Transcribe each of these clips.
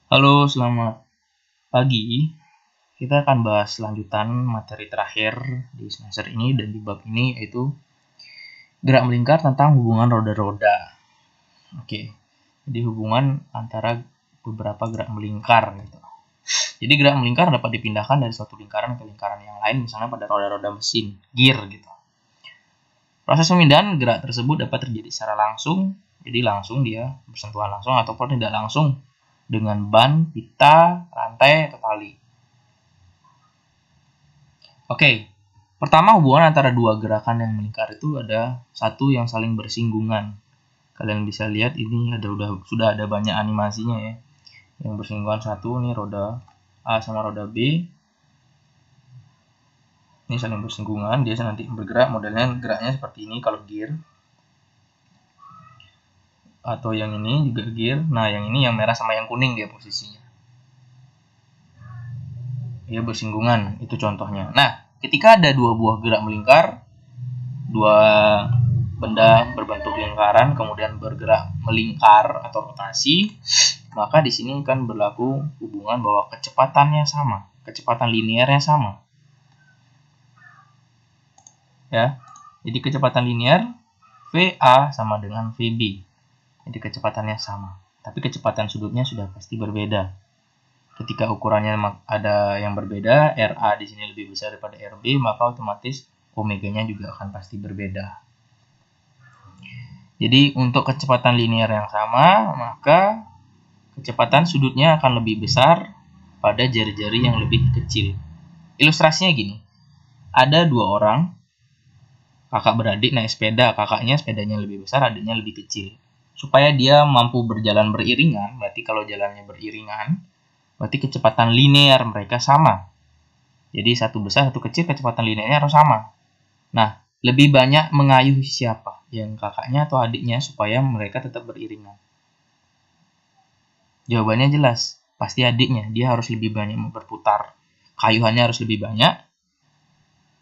Halo, selamat pagi. Kita akan bahas lanjutan materi terakhir di semester ini dan di bab ini, yaitu gerak melingkar tentang hubungan roda-roda. Oke, jadi hubungan antara beberapa gerak melingkar gitu. Jadi gerak melingkar dapat dipindahkan dari suatu lingkaran ke lingkaran yang lain, misalnya pada roda-roda mesin, gear gitu. Proses pemindahan gerak tersebut dapat terjadi secara langsung, jadi langsung dia bersentuhan langsung ataupun tidak langsung dengan ban, pita, rantai, atau tali. Oke, pertama hubungan antara dua gerakan yang melingkar itu ada satu yang saling bersinggungan. Kalian bisa lihat ini sudah ada banyak animasinya ya. Yang bersinggungan satu nih roda A sama roda B. Ini saling bersinggungan, dia nanti bergerak, modelnya geraknya seperti ini kalau gear. Atau yang ini juga gear. Nah, yang ini yang merah sama yang kuning dia posisinya. Dia bersinggungan, itu contohnya. Nah, ketika ada dua buah gerak melingkar, dua benda berbentuk lingkaran kemudian bergerak melingkar atau rotasi, maka di sini kan berlaku hubungan bahwa kecepatannya sama, kecepatan linearnya sama. Ya. Jadi kecepatan linear VA sama dengan VB. Jadi kecepatannya sama, tapi kecepatan sudutnya sudah pasti berbeda. Ketika ukurannya ada yang berbeda, RA di sini lebih besar daripada RB, maka otomatis omeganya juga akan pasti berbeda. Jadi untuk kecepatan linear yang sama, maka kecepatan sudutnya akan lebih besar pada jari-jari yang lebih kecil. Ilustrasinya gini, ada dua orang, kakak beradik naik sepeda, kakaknya sepedanya lebih besar, adiknya lebih kecil. Supaya dia mampu berjalan beriringan, berarti kalau jalannya beriringan, berarti kecepatan linear mereka sama. Jadi satu besar, satu kecil, kecepatan linearnya harus sama. Nah, lebih banyak mengayuh siapa? Yang kakaknya atau adiknya supaya mereka tetap beriringan? Jawabannya jelas, pasti adiknya. Dia harus lebih banyak berputar. Kayuhannya harus lebih banyak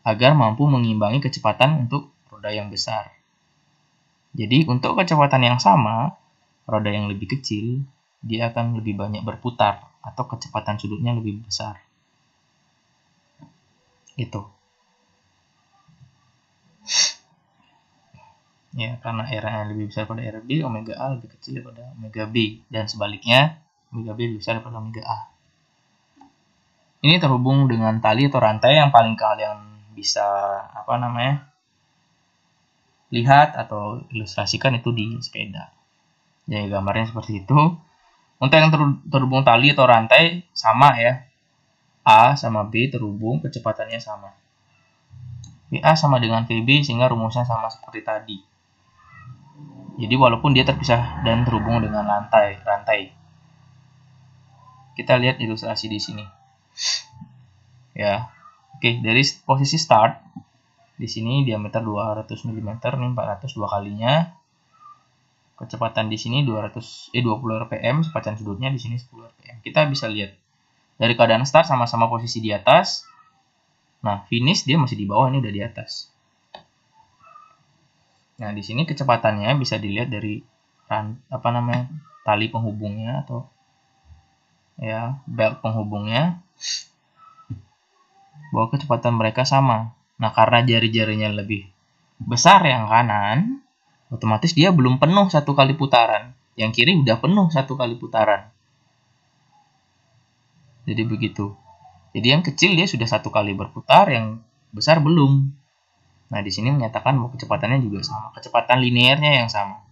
agar mampu mengimbangi kecepatan untuk roda yang besar. Jadi untuk kecepatan yang sama, roda yang lebih kecil, dia akan lebih banyak berputar atau kecepatan sudutnya lebih besar. Itu. Ya, karena R-nya lebih besar pada RB, omega A lebih kecil daripada omega B. Dan sebaliknya, omega B lebih besar daripada omega A. Ini terhubung dengan tali atau rantai yang paling kalian bisa lihat atau ilustrasikan itu di sepeda. Jadi gambarnya seperti itu. Untuk yang terhubung tali atau rantai sama ya. A sama B terhubung, kecepatannya sama. VA sama dengan VB sehingga rumusnya sama seperti tadi. Jadi walaupun dia terpisah dan terhubung dengan rantai. Kita lihat ilustrasi di sini. Ya. Oke, dari posisi start di sini diameter 200 mm nih 400 dua kalinya. Kecepatan di sini 20 rpm, kecepatan sudutnya di sini 10 rpm. Kita bisa lihat dari keadaan start sama-sama posisi di atas. Nah, finish dia masih di bawah, ini udah di atas. Nah, di sini kecepatannya bisa dilihat dari tali penghubungnya atau ya belt penghubungnya, bahwa kecepatan mereka sama. Nah, karena jari-jarinya lebih besar yang kanan, otomatis dia belum penuh satu kali putaran. Yang kiri udah penuh satu kali putaran. Jadi begitu. Jadi yang kecil dia sudah satu kali berputar, yang besar belum. Nah, di sini menyatakan bahwa kecepatannya juga sama. Kecepatan linearnya yang sama.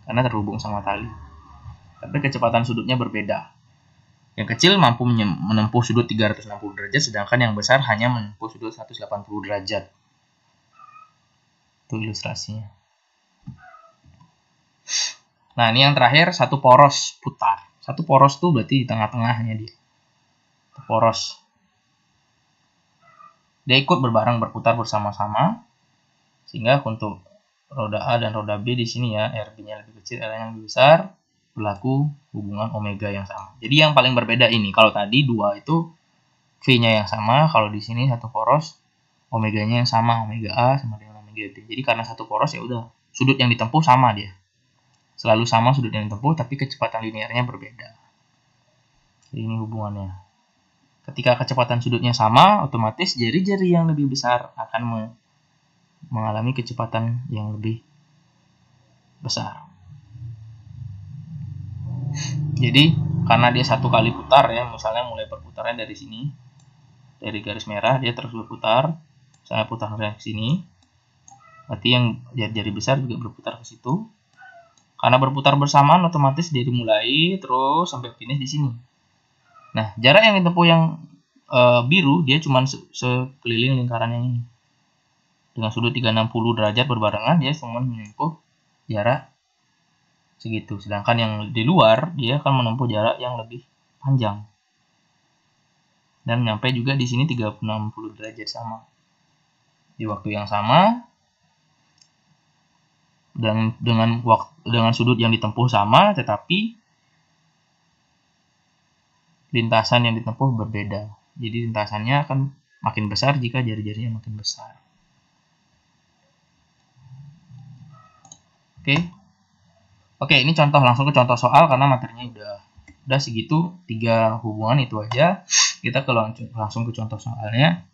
Karena terhubung sama tali. Tapi kecepatan sudutnya berbeda. Yang kecil mampu menempuh sudut 360 derajat, sedangkan yang besar hanya menempuh sudut 180 derajat. Itu ilustrasinya. Nah, ini yang terakhir, satu poros putar. Satu poros tuh berarti di tengah-tengahnya dia. Poros. Dia ikut berputar bersama-sama. Sehingga untuk roda A dan roda B di sini ya, RB-nya lebih kecil, R-nya lebih besar, berlaku hubungan omega yang sama. Jadi yang paling berbeda ini, kalau tadi dua itu V-nya yang sama, kalau di sini satu poros omeganya yang sama, omega A sama dengan omega B. Jadi karena satu poros ya udah, sudut yang ditempuh sama dia. Selalu sama sudut yang ditempuh, tapi kecepatan linearnya berbeda. Ini hubungannya. Ketika kecepatan sudutnya sama, otomatis jari-jari yang lebih besar akan mengalami kecepatan yang lebih besar. Jadi karena dia satu kali putar ya, misalnya mulai perputaran dari sini, dari garis merah dia terus berputar, saya putar ke sini, berarti yang jari-jari besar juga berputar ke situ. Karena berputar bersamaan, otomatis dari mulai terus sampai finish di sini. Nah, jarak yang ditempuh yang biru dia cuma sekeliling lingkaran yang ini. Dengan sudut 360 derajat berbarengan, dia cuma menempuh jarak segitu. Sedangkan yang di luar, dia akan menempuh jarak yang lebih panjang. Dan nyampe juga di sini 360 derajat sama. Di waktu yang sama, dan dengan sudut yang ditempuh sama, tetapi lintasan yang ditempuh berbeda. Jadi lintasannya akan makin besar jika jari-jarinya makin besar. Oke, ini contoh, langsung ke contoh soal karena materinya udah segitu, 3 hubungan itu aja. Kita langsung ke contoh soalnya.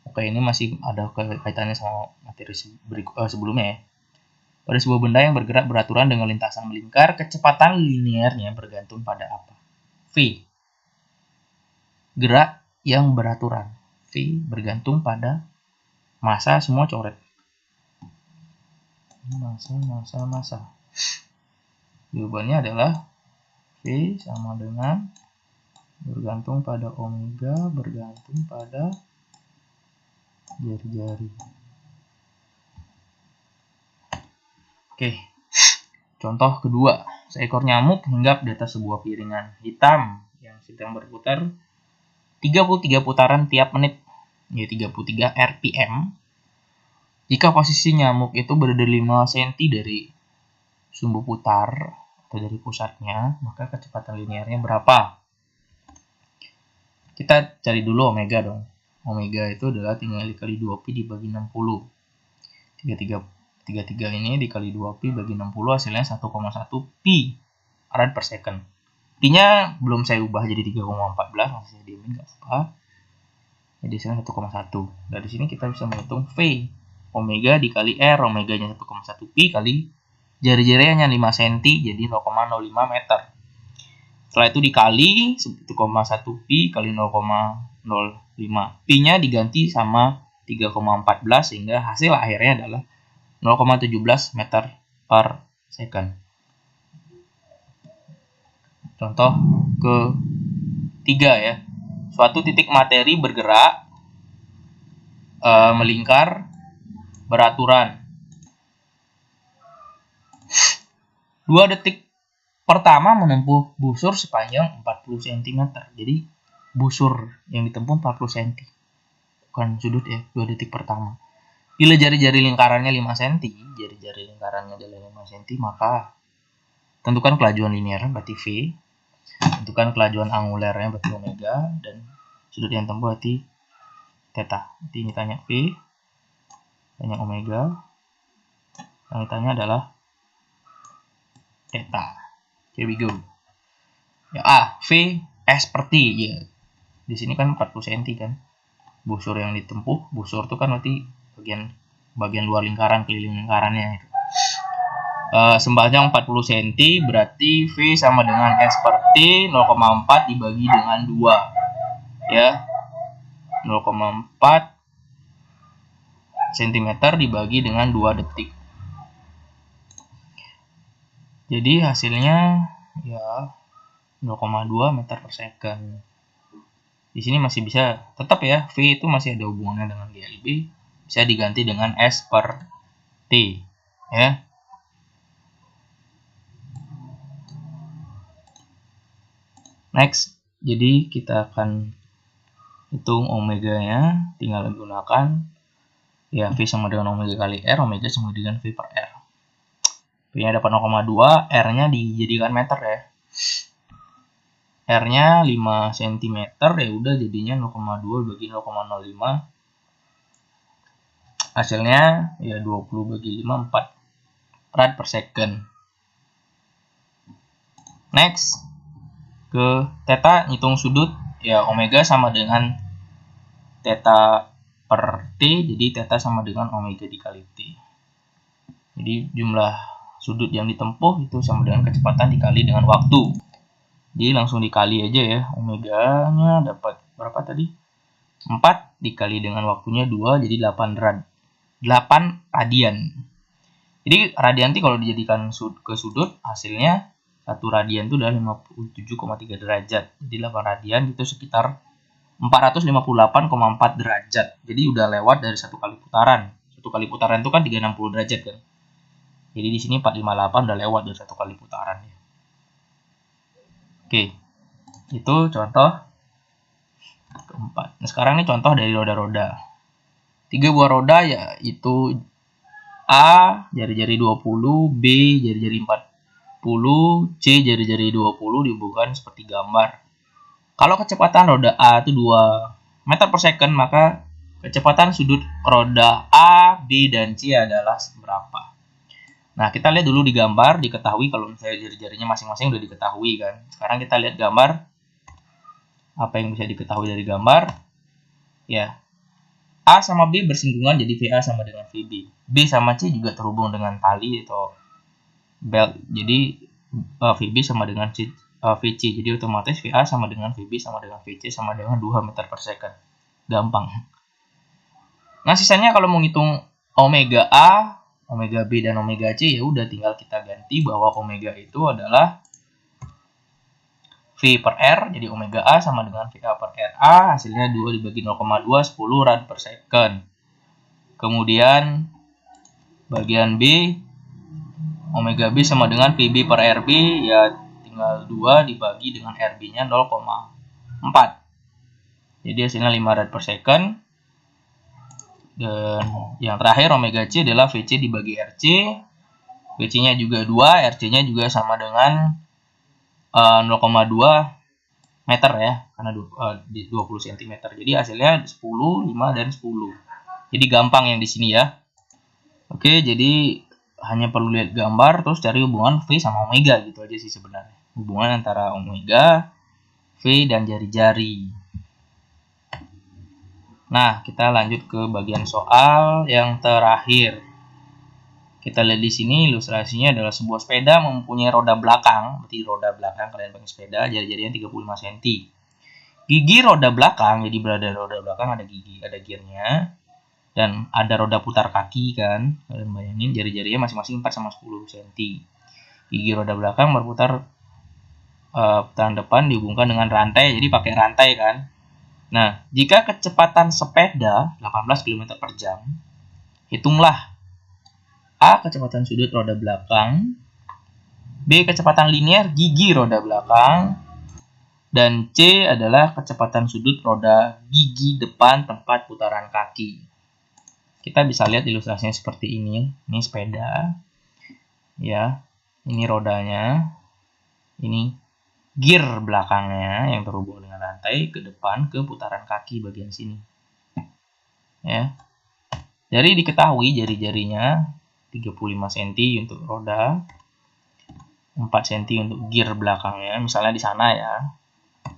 Oke, ini masih ada kaitannya sama materi sebelumnya ya. Pada sebuah benda yang bergerak beraturan dengan lintasan melingkar, kecepatan linearnya bergantung pada apa? V. Gerak yang beraturan. V bergantung pada massa, semua coret. Massa. Jawabannya adalah V sama dengan bergantung pada omega, bergantung pada jari-jari. Oke. Contoh kedua, seekor nyamuk hinggap di atas sebuah piringan hitam yang sedang berputar 33 putaran tiap menit, ya 33 rpm. Jika posisi nyamuk itu berada 5 cm dari sumbu putar atau dari pusatnya, maka kecepatan linearnya berapa? Kita cari dulu omega dong. Omega itu adalah tinggal dikali 2pi dibagi 60. 33 ini dikali 2pi bagi 60 hasilnya 1,1 pi rad per second. Pi-nya belum saya ubah jadi 3,14, masih saya diemin nggak apa. Jadi saya 1,1. Dari sini kita bisa menghitung V. Omega dikali R, omeganya 1,1 pi kali jari-jarinya 5 cm, jadi 0,05 meter. Setelah itu dikali 1,1 pi kali 0,05. Pi-nya diganti sama 3,14 sehingga hasil akhirnya adalah 0,17 meter per second. Contoh ketiga ya. Suatu titik materi bergerak melingkar beraturan. 2 detik pertama menempuh busur sepanjang 40 cm. Jadi busur yang ditempuh 40 cm. Bukan sudut ya, 2 detik pertama. Bila jari-jari lingkarannya 5 cm, jari-jari lingkarannya adalah 5 cm, maka tentukan kelajuan linear berarti V. Tentukan kelajuan angulernya berarti omega, dan sudut yang ditempuh berarti theta. Jadi ini tanya V, tanya omega, yang ditanya adalah theta. Here we go. Ya, V S per T ya. Di sini kan 40 cm kan. Busur yang ditempuh, busur itu kan berarti bagian luar lingkaran, keliling lingkarannya itu. Sepanjang 40 cm berarti V sama dengan S per T 0,4 dibagi dengan 2 ya, 0,4 cm dibagi dengan 2 detik. Jadi hasilnya ya 0,2 meter per second. Di sini masih bisa tetap ya, V itu masih ada hubungannya dengan GLB, bisa diganti dengan S per T ya. Next, jadi kita akan hitung omeganya, tinggal gunakan ya V sama dengan omega kali R, omega sama dengan V per R. V-nya dapat 0,2, R-nya dijadikan meter ya. R-nya 5 cm, ya udah jadinya 0,2 bagi 0,05. Hasilnya ya 20 bagi 5, 4 rad per second. Next, ke theta, ngitung sudut, ya omega sama dengan theta per T, jadi theta sama dengan omega dikali T. Jadi jumlah sudut yang ditempuh itu sama dengan kecepatan dikali dengan waktu. Jadi langsung dikali aja ya, omeganya dapat berapa tadi? 4 dikali dengan waktunya 2, jadi 8 radian. Jadi radian itu kalau dijadikan ke sudut, hasilnya 1 radian itu adalah 57,3 derajat. Jadi 8 radian itu sekitar 458,4 derajat. Jadi udah lewat dari satu kali putaran. Satu kali putaran itu kan 360 derajat kan. Jadi di sini 458 udah lewat dari satu kali putaran ya. Oke. Itu contoh keempat. Nah, sekarang ini contoh dari roda-roda. 3 buah roda yaitu A jari-jari 20, B jari-jari 40, C jari-jari 20 dihubungkan seperti gambar. Kalau kecepatan roda A itu 2 meter per second, maka kecepatan sudut roda A, B, dan C adalah berapa? Nah, kita lihat dulu di gambar, diketahui kalau misalnya jari-jarinya masing-masing udah diketahui kan. Sekarang kita lihat gambar. Apa yang bisa diketahui dari gambar? Ya, A sama B bersinggungan, jadi VA sama dengan VB. B sama C juga terhubung dengan tali atau belt, jadi VB sama dengan VC. Jadi otomatis VA sama dengan VB sama dengan VC sama dengan 2 meter per second. Gampang. Nah, sisanya kalau mau ngitung omega A, omega B, dan omega C, ya udah tinggal kita ganti bahwa omega itu adalah V per R, jadi omega A sama dengan VA per RA, hasilnya 2 dibagi 0,2, 10 rad per second. Kemudian bagian B, omega B sama dengan VB per RB, ya tinggal 2 dibagi dengan RB-nya 0,4. Jadi hasilnya 5 rad per second. Dan yang terakhir omega C adalah VC dibagi RC. VC-nya juga 2, RC-nya juga sama dengan 0,2 meter ya, karena 20 cm. Jadi hasilnya 10, 5, dan 10. Jadi gampang yang di sini ya. Oke, jadi hanya perlu lihat gambar terus cari hubungan V sama omega gitu aja sih sebenarnya. Hubungan antara omega, V, dan jari-jari. Nah, kita lanjut ke bagian soal yang terakhir. Kita lihat di sini ilustrasinya adalah sebuah sepeda mempunyai roda belakang. Berarti roda belakang kalian pakai sepeda, jari-jarinya 35 cm. Gigi roda belakang, jadi berada roda belakang ada gigi, ada gearnya. Dan ada roda putar kaki kan. Kalian bayangin jari-jarinya masing-masing 4 sama 10 cm. Gigi roda belakang berputar putaran depan dihubungkan dengan rantai, jadi pakai rantai kan. Nah, jika kecepatan sepeda 18 km per jam, hitunglah A. kecepatan sudut roda belakang, B. kecepatan linear gigi roda belakang, dan C adalah kecepatan sudut roda gigi depan tempat putaran kaki. Kita bisa lihat ilustrasinya seperti ini. Ini sepeda. Ya, ini rodanya. Ini gear belakangnya yang terhubung dengan rantai ke depan ke putaran kaki bagian sini. Ya. Jadi diketahui jari-jarinya 35 cm untuk roda, 4 cm untuk gear belakangnya, misalnya di sana ya.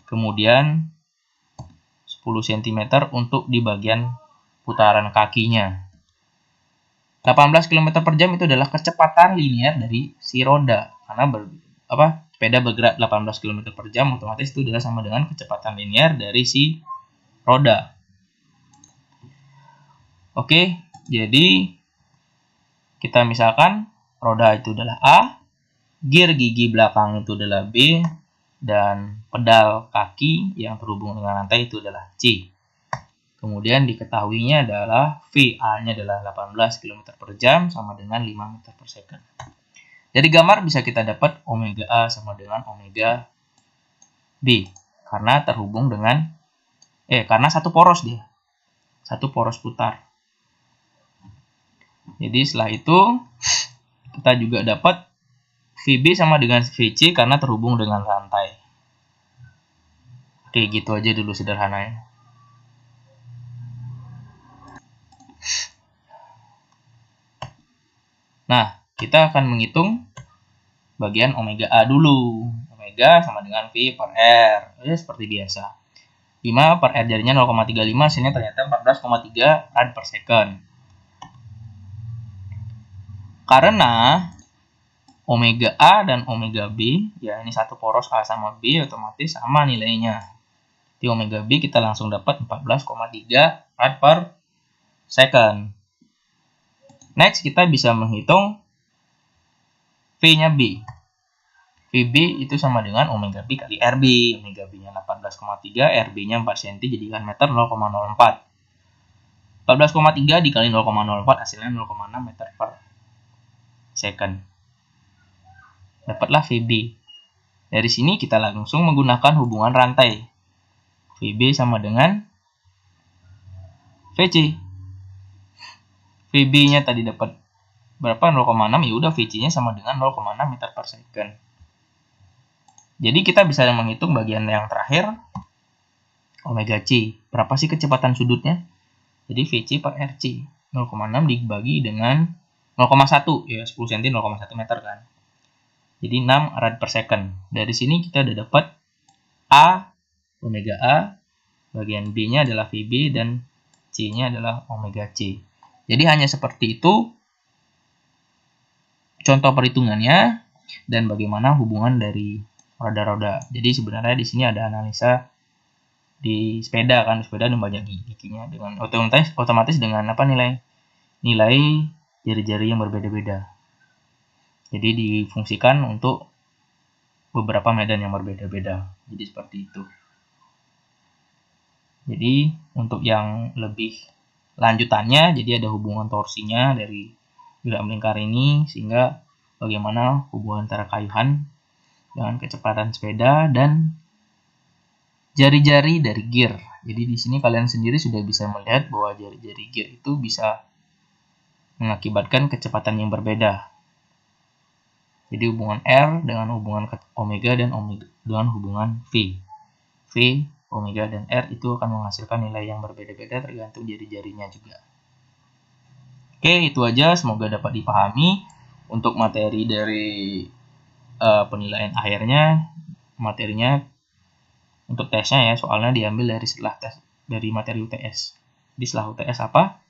Kemudian 10 cm untuk di bagian putaran kakinya. 18 km per jam itu adalah kecepatan linear dari si roda. Karena sepeda bergerak 18 km per jam, otomatis itu adalah sama dengan kecepatan linear dari si roda. Oke, jadi kita misalkan roda itu adalah A, gear gigi belakang itu adalah B, dan pedal kaki yang terhubung dengan rantai itu adalah C. Kemudian diketahuinya adalah VA-nya adalah 18 km per jam sama dengan 5 meter per second. Dari gambar bisa kita dapat omega A sama dengan omega B. Karena terhubung dengan, karena satu poros dia. Satu poros putar. Jadi setelah itu, kita juga dapat VB sama dengan VC karena terhubung dengan rantai. Oke, gitu aja dulu sederhananya. Nah, kita akan menghitung bagian omega A dulu. Omega omega sama dengan V per R. Ya, seperti biasa. 5 per R jadinya 0,35, hasilnya ternyata 14,3 rad per second. Karena omega A dan omega B, ya ini satu poros A sama B, otomatis sama nilainya. Di omega B kita langsung dapat 14,3 rad per second. Next, kita bisa menghitung V-nya B. VB itu sama dengan omega B kali RB. Omega B-nya 18,3, RB-nya 4 cm, jadikan meter 0,04. 14,3 dikali 0,04 hasilnya 0,6 meter per second. Dapatlah VB. Dari sini kita langsung menggunakan hubungan rantai. VB sama dengan VC. VB-nya tadi dapat berapa? 0,6, ya udah VC-nya sama dengan 0,6 meter per second. Jadi kita bisa menghitung bagian yang terakhir, omega C. Berapa sih kecepatan sudutnya? Jadi VC per RC. 0,6 dibagi dengan 0,1, ya 10 cm 0,1 meter kan. Jadi 6 rad per second. Dari sini kita udah dapat A, omega A, bagian B-nya adalah VB, dan C-nya adalah omega C. Jadi hanya seperti itu contoh perhitungannya dan bagaimana hubungan dari roda-roda. Jadi sebenarnya di sini ada analisa di sepeda kan, sepeda dan banyak giginya dengan otomatis dengan apa nilai jari-jari yang berbeda-beda. Jadi difungsikan untuk beberapa medan yang berbeda-beda. Jadi seperti itu. Jadi untuk yang lebih lanjutannya, jadi ada hubungan torsinya dari gerak melingkar ini, sehingga bagaimana hubungan antara kayuhan dengan kecepatan sepeda dan jari-jari dari gear. Jadi di sini kalian sendiri sudah bisa melihat bahwa jari-jari gear itu bisa mengakibatkan kecepatan yang berbeda. Jadi hubungan R dengan hubungan omega dan dengan hubungan V. V, omega, dan R itu akan menghasilkan nilai yang berbeda-beda tergantung jari-jarinya juga. Oke, itu aja. Semoga dapat dipahami. Untuk materi dari penilaian akhirnya, materinya untuk tesnya ya, soalnya diambil dari setelah tes dari materi UTS. Di setelah UTS apa?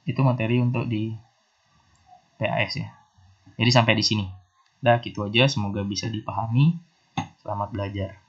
Itu materi untuk di PAS ya. Jadi sampai di sini. Dah gitu aja, semoga bisa dipahami. Selamat belajar.